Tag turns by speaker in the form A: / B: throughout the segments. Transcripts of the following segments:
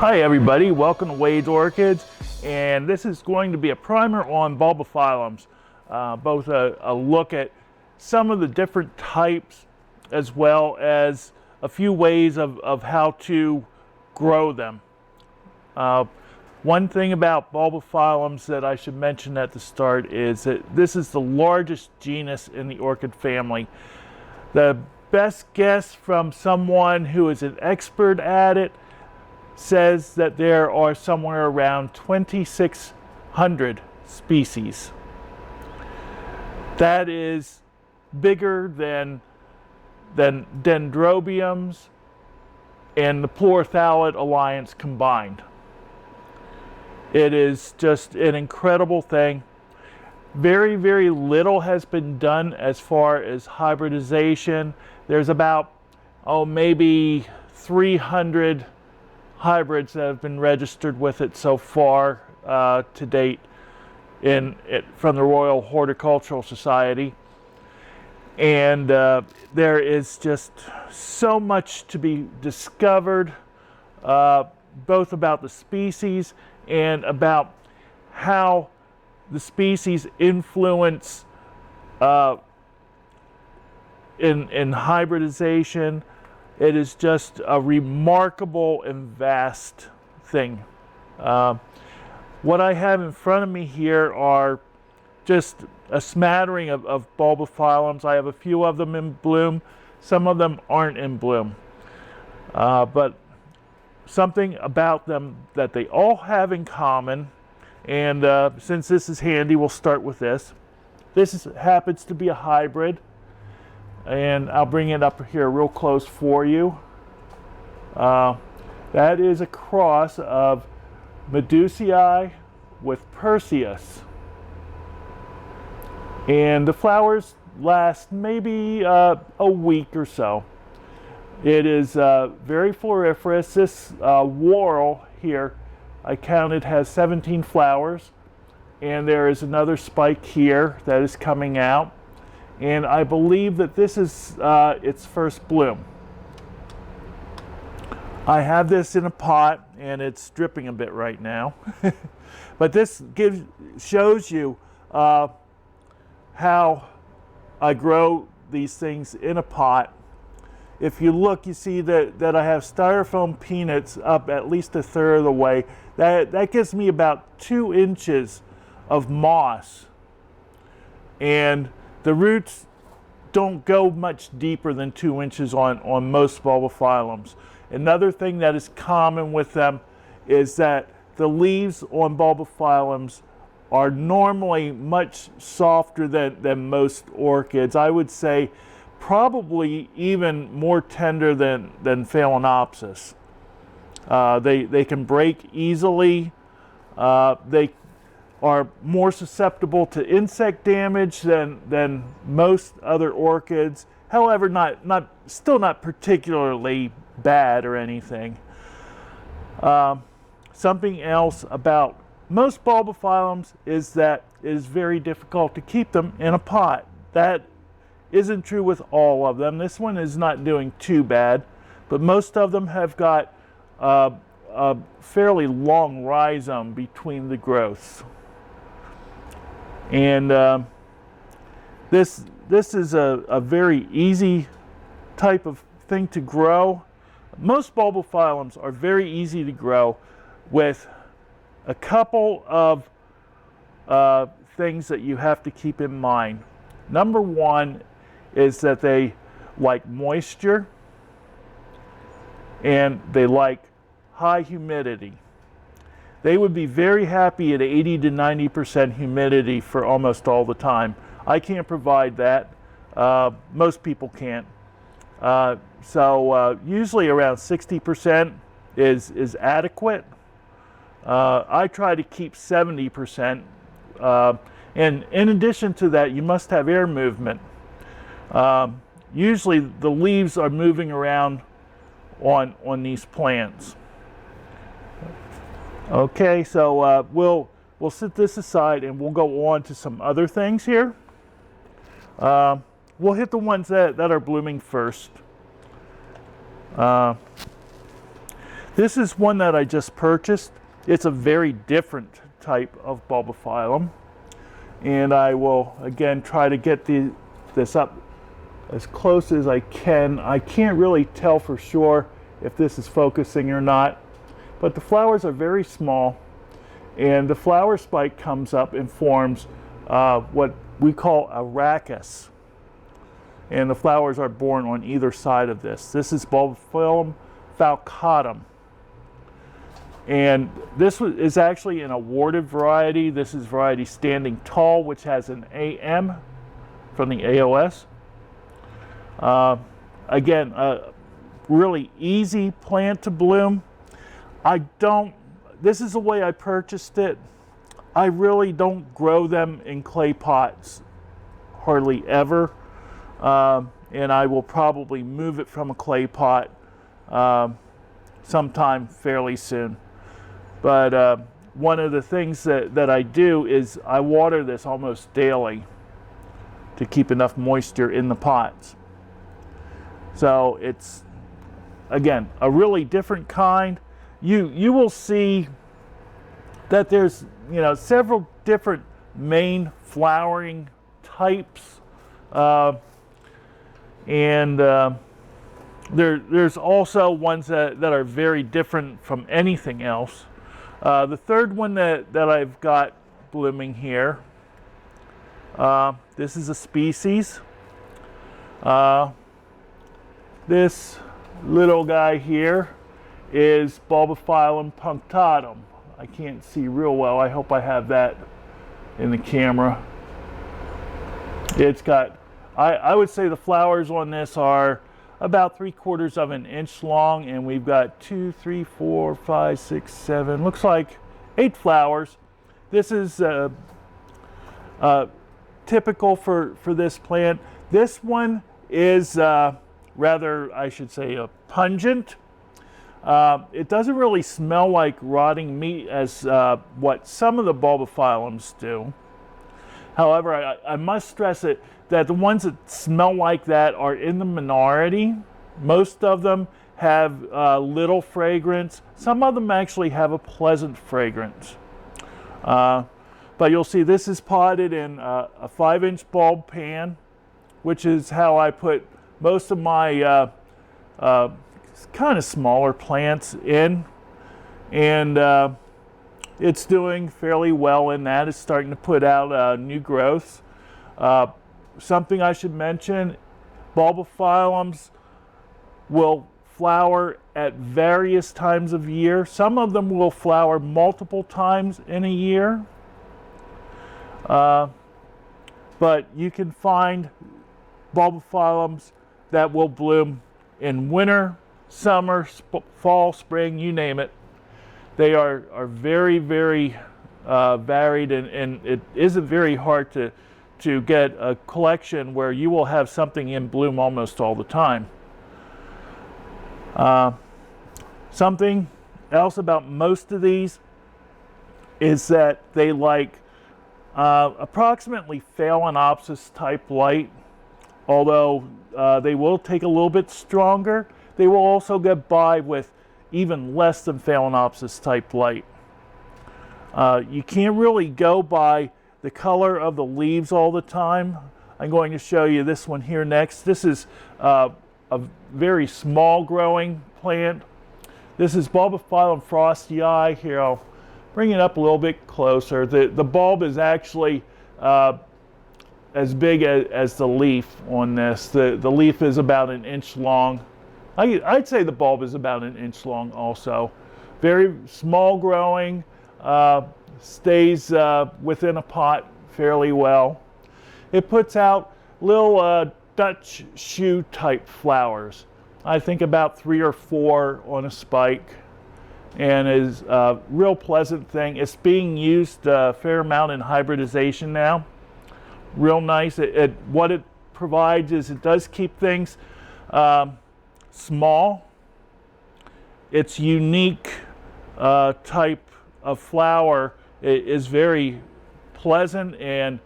A: Hi everybody, welcome to Wade's Orchids, and this is going to be a primer on Bulbophyllums, both a look at some of the different types as well as a few ways of how to grow them. One thing about Bulbophyllums that I should mention at the start is that this is the largest genus in the orchid family. The best guess from someone who is an expert at it says that there are somewhere around 2,600 species. That is bigger than dendrobiums and the Pleurophthalid alliance combined. It is just an incredible thing. Very, very little has been done as far as hybridization. There's about, maybe 300 hybrids that have been registered with it so far to date from the Royal Horticultural Society. And there is just so much to be discovered, both about the species and about how the species influence in hybridization. It is just a remarkable and vast thing. What I have in front of me here are just a smattering of Bulbophyllums. I have a few of them in bloom. Some of them aren't in bloom. But something about them that they all have in common, and since this is handy, we'll start with this. This happens to be a hybrid. And I'll bring it up here real close for you. That is a cross of Medusii with Perseus. And the flowers last maybe a week or so. It is very floriferous. This whorl here, I counted, has 17 flowers. And there is another spike here that is coming out. And I believe that this is its first bloom. I have this in a pot and it's dripping a bit right now. But this shows you how I grow these things in a pot. If you look, you see that I have styrofoam peanuts up at least a third of the way. That gives me about 2 inches of moss. And the roots don't go much deeper than 2 inches on most Bulbophyllums. Another thing that is common with them is that the leaves on Bulbophyllums are normally much softer than most orchids. I would say probably even more tender than Phalaenopsis. They can break easily. They are more susceptible to insect damage than most other orchids. However, still not particularly bad or anything. Something else about most Bulbophyllums is that it is very difficult to keep them in a pot. That isn't true with all of them. This one is not doing too bad, but most of them have got a fairly long rhizome between the growths. And this is a very easy type of thing to grow. Most Bulbophyllums are very easy to grow with a couple of things that you have to keep in mind. Number one is that they like moisture and they like high humidity. They would be very happy at 80 to 90% humidity for almost all the time. I can't provide that. Most people can't. So usually around 60% is adequate. I try to keep 70%. And in addition to that, you must have air movement. Usually the leaves are moving around on these plants. Okay, so we'll set this aside and we'll go on to some other things here. We'll hit the ones that are blooming first. This is one that I just purchased. It's a very different type of Bulbophyllum. And I will, again, try to get this up as close as I can. I can't really tell for sure if this is focusing or not, but the flowers are very small, and the flower spike comes up and forms what we call a rachis. And the flowers are born on either side of this. This is Bulbophyllum falcatum. And this is actually an awarded variety. This is variety Standing Tall, which has an AM from the AOS. Again, a really easy plant to bloom. This is the way I purchased it. I really don't grow them in clay pots hardly ever. And I will probably move it from a clay pot sometime fairly soon. But one of the things that I do is I water this almost daily to keep enough moisture in the pots. So it's, again, a really different kind. You will see that there's, you know, several different main flowering types, there's also ones that are very different from anything else. The third one that I've got blooming here, this is a species. This little guy here is Bulbophyllum punctatum. I can't see real well. I hope I have that in the camera. It's got, I would say the flowers on this are about 3/4 of an inch long, and we've got 2, 3, 4, 5, 6, 7, looks like 8 flowers. This is typical for this plant. This one is rather, I should say, pungent. It doesn't really smell like rotting meat as what some of the Bulbophyllums do. However, I must stress it that the ones that smell like that are in the minority. Most of them have little fragrance. Some of them actually have a pleasant fragrance. But you'll see this is potted in a 5-inch bulb pan, which is how I put most of my kind of smaller plants in. And it's doing fairly well in that. It's starting to put out new growths. Something I should mention, Bulbophyllums will flower at various times of year. Some of them will flower multiple times in a year. But you can find Bulbophyllums that will bloom in winter, summer, fall, spring, you name it. They are very, very varied, and it isn't very hard to get a collection where you will have something in bloom almost all the time. Something else about most of these is that they like approximately Phalaenopsis type light, although they will take a little bit stronger. They will also get by with even less than Phalaenopsis type light. You can't really go by the color of the leaves all the time. I'm going to show you this one here next. This is a very small growing plant. This is Bulbophyllum frostii. Here, I'll bring it up a little bit closer. The bulb is actually as big as the leaf on this. The leaf is about an inch long. I'd say the bulb is about an inch long also. Very small growing, stays within a pot fairly well. It puts out little Dutch shoe type flowers. I think about 3 or 4 on a spike, and is a real pleasant thing. It's being used a fair amount in hybridization now. Real nice. What it provides is it does keep things small. Its unique type of flower is very pleasant and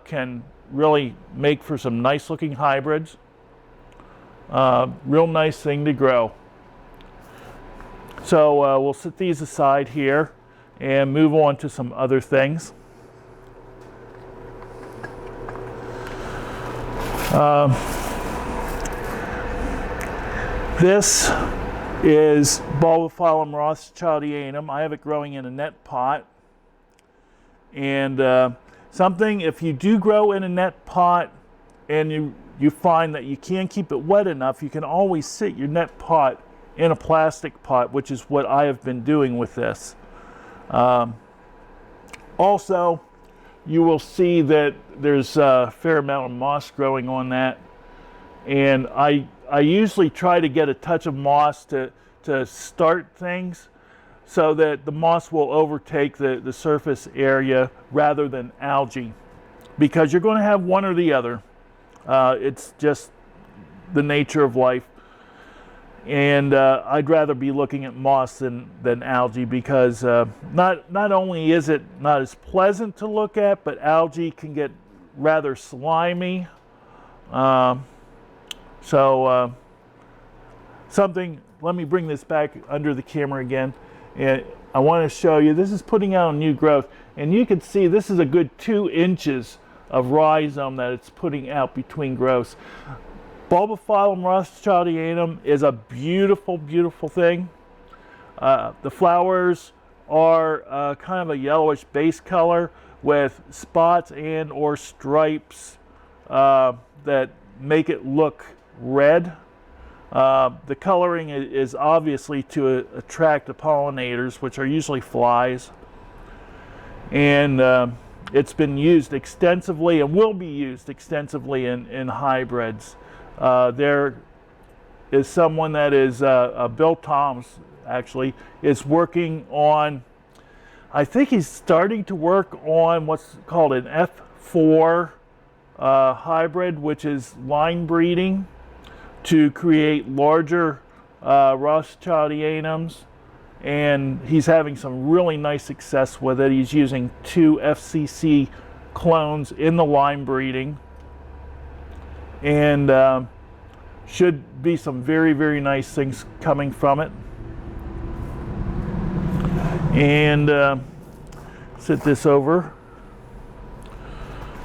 A: can really make for some nice looking hybrids. Real nice thing to grow. So we'll set these aside here and move on to some other things. This is Bulbophyllum Rothschildianum. I have it growing in a net pot. And something, if you do grow in a net pot and you find that you can't keep it wet enough, you can always sit your net pot in a plastic pot, which is what I have been doing with this. Also, you will see that there's a fair amount of moss growing on that. And I usually try to get a touch of moss to start things so that the moss will overtake the surface area rather than algae. Because you're going to have one or the other. It's just the nature of life. And I'd rather be looking at moss than algae, because not only is it not as pleasant to look at, but algae can get rather slimy. Something, let me bring this back under the camera again. And I want to show you, this is putting out a new growth. And you can see this is a good 2 inches of rhizome that it's putting out between growths. Bulbophyllum Rothschildianum is a beautiful, beautiful thing. The flowers are kind of a yellowish base color with spots and or stripes that make it look red. The coloring is obviously to attract the pollinators, which are usually flies. And it's been used extensively and will be used extensively in hybrids. There is someone that is, Bill Toms actually, is working on, I think he's starting to work on what's called an F4 hybrid, which is line breeding to create larger Rothschildianums. And he's having some really nice success with it. He's using 2 FCC clones in the line breeding. And should be some very, very nice things coming from it. And set this over.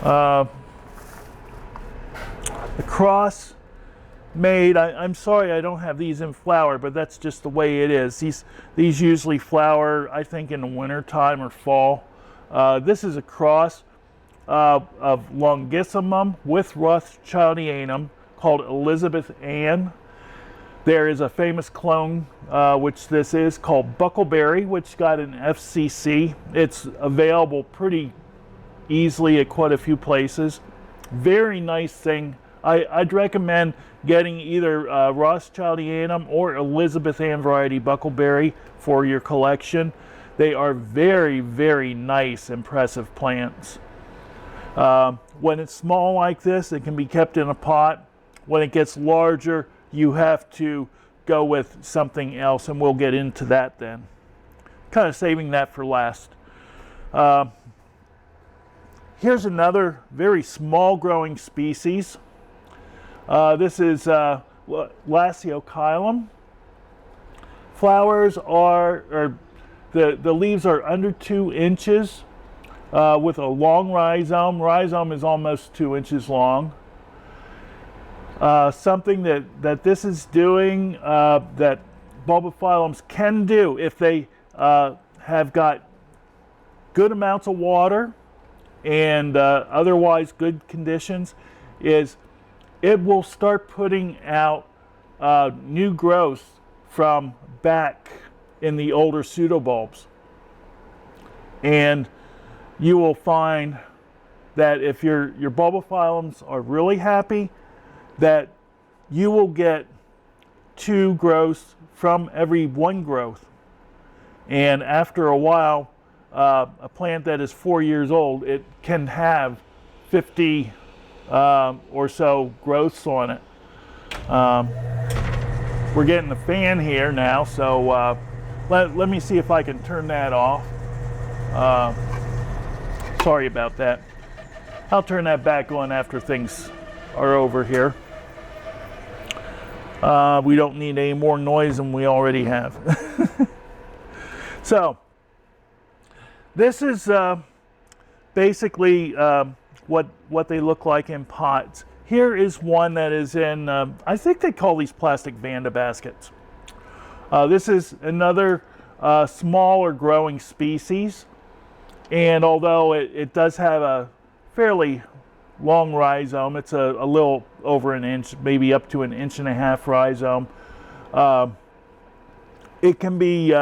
A: The cross made, I'm sorry I don't have these in flower, but that's just the way it is. These usually flower, I think, in the winter time or fall. This is a cross of Longissimum with Rothschildianum called Elizabeth Ann. There is a famous clone, which this is, called Buckleberry, which got an FCC. It's available pretty easily at quite a few places. Very nice thing. I'd recommend getting either Rothschildianum or Elizabeth Ann variety Buckleberry for your collection. They are very, very nice, impressive plants. When it's small like this, it can be kept in a pot. When it gets larger, you have to go with something else, and we'll get into that then. Kind of saving that for last. Here's another very small growing species. This is Lasiocylum. Flowers are, the leaves are under 2 inches with a long rhizome. Rhizome is almost 2 inches long. Something that this is doing that bulbophyllums can do if they have got good amounts of water and otherwise good conditions, is it will start putting out new growth from back in the older pseudobulbs. And you will find that if your bulbophyllums are really happy, that you will get 2 growths from every 1 growth. And after a while, a plant that is 4 years old, it can have 50 or so growths on it. We're getting the fan here now, so let me see if I can turn that off. Sorry about that. I'll turn that back on after things are over here. We don't need any more noise than we already have. So this is basically what they look like in pots. Here is one that is in, I think they call these plastic Vanda baskets. This is another smaller growing species, and although it does have a fairly long rhizome, it's a little over an inch, maybe up to an inch and a half rhizome. It can be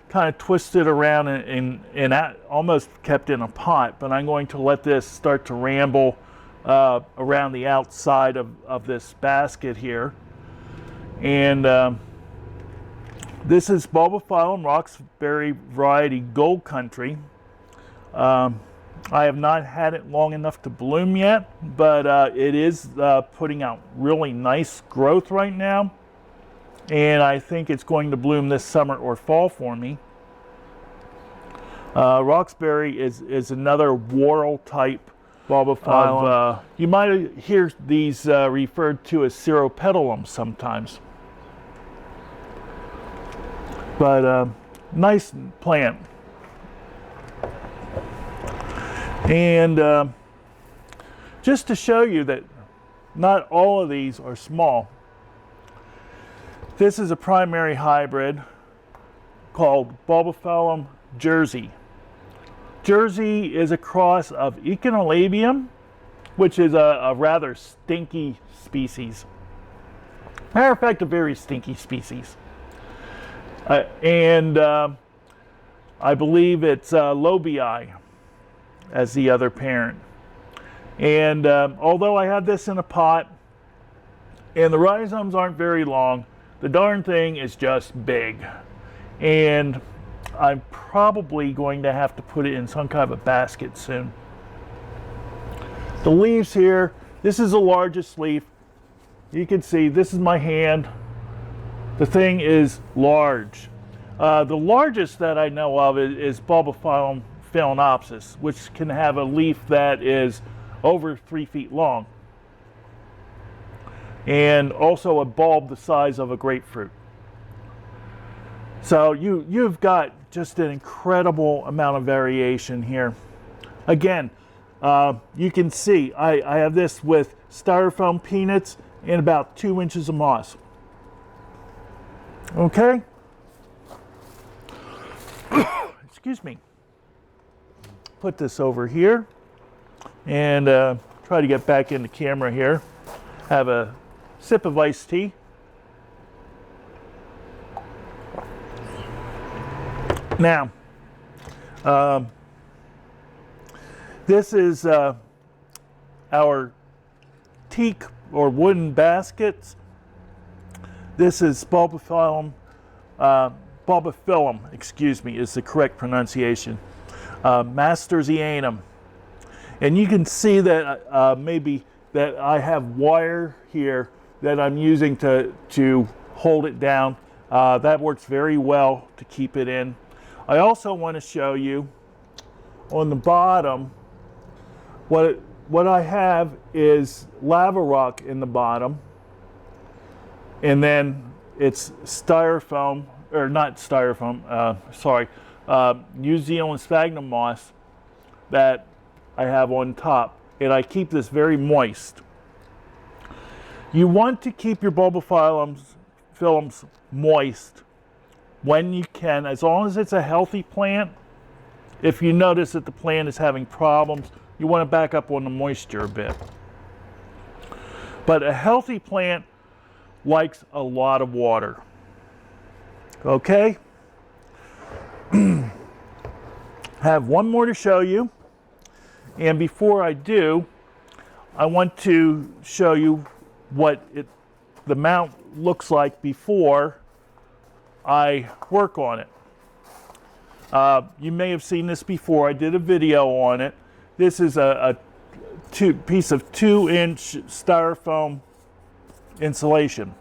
A: kind of twisted around and almost kept in a pot, but I'm going to let this start to ramble around the outside of this basket here. And this is Bulbophyllum Roxbury variety Gold Country. I have not had it long enough to bloom yet, but it is putting out really nice growth right now. And I think it's going to bloom this summer or fall for me. Roxbury is another whorl type Bulbophyllum. You might hear these referred to as Ceropetalum sometimes. But nice plant. And just to show you that not all of these are small, this is a primary hybrid called Bulbophyllum Jersey. Jersey is a cross of Echinolabium, which is a rather stinky species. Matter of fact, a very stinky species. And I believe it's Lobii as the other parent. And although I have this in a pot, and the rhizomes aren't very long, the darn thing is just big. And I'm probably going to have to put it in some kind of a basket soon. The leaves here, this is the largest leaf. You can see this is my hand. The thing is large. The largest that I know of is Bulbophyllum phalaenopsis, which can have a leaf that is over 3 feet long, and also a bulb the size of a grapefruit. So you've got just an incredible amount of variation here. Again, you can see I have this with styrofoam peanuts and about 2 inches of moss. Okay. Excuse me. Put this over here and try to get back in the camera here. Have a sip of iced tea. Now, this is our teak or wooden baskets. This is Bulbophyllum, excuse me, is the correct pronunciation. Mastersianum. And you can see that maybe that I have wire here that I'm using to hold it down. That works very well to keep it in. I also want to show you on the bottom what I have is lava rock in the bottom, and then it's styrofoam, or not styrofoam, sorry, New Zealand sphagnum moss that I have on top, and I keep this very moist. You want to keep your Bulbophyllums moist when you can, as long as it's a healthy plant. If you notice that the plant is having problems, you want to back up on the moisture a bit. But a healthy plant likes a lot of water. Okay? Have one more to show you. And before I do, I want to show you what the mount looks like before I work on it. You may have seen this before. I did a video on it. This is a piece of 2-inch styrofoam insulation.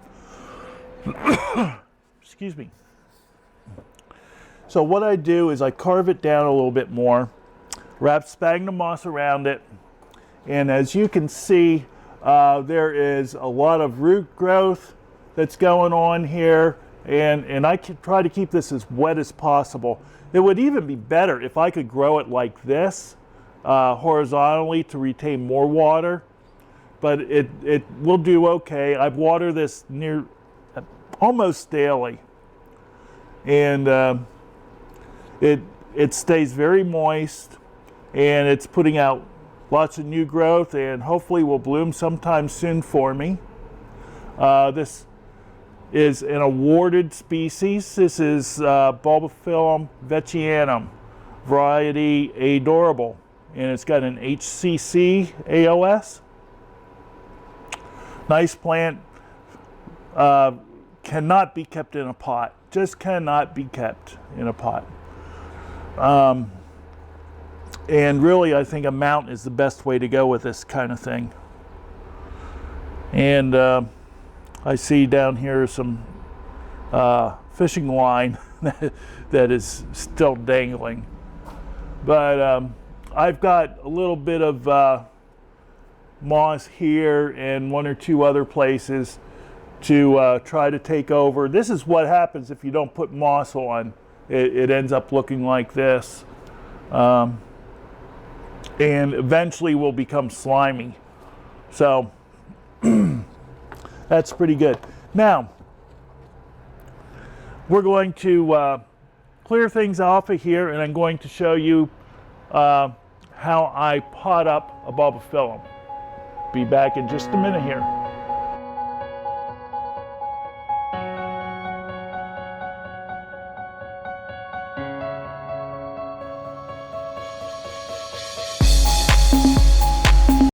A: Excuse me. So what I do is I carve it down a little bit more, wrap sphagnum moss around it, and as you can see, there is a lot of root growth that's going on here, and I can try to keep this as wet as possible. It would even be better if I could grow it like this, horizontally, to retain more water, but it will do okay. I water this almost daily, and it stays very moist, and it's putting out lots of new growth, and hopefully will bloom sometime soon for me. This is an awarded species. This is Bulbophyllum vechianum, variety Adorable, and it's got an HCC AOS. Nice plant. Cannot be kept in a pot. Just cannot be kept in a pot. And really, I think a mount is the best way to go with this kind of thing. And I see down here some fishing line that is still dangling. But I've got a little bit of moss here and one or two other places to try to take over. This is what happens if you don't put moss on. It ends up looking like this. And eventually will become slimy. So that's pretty good. Now, we're going to clear things off of here, and I'm going to show you how I pot up a bulbophyllum. Be back in just a minute here.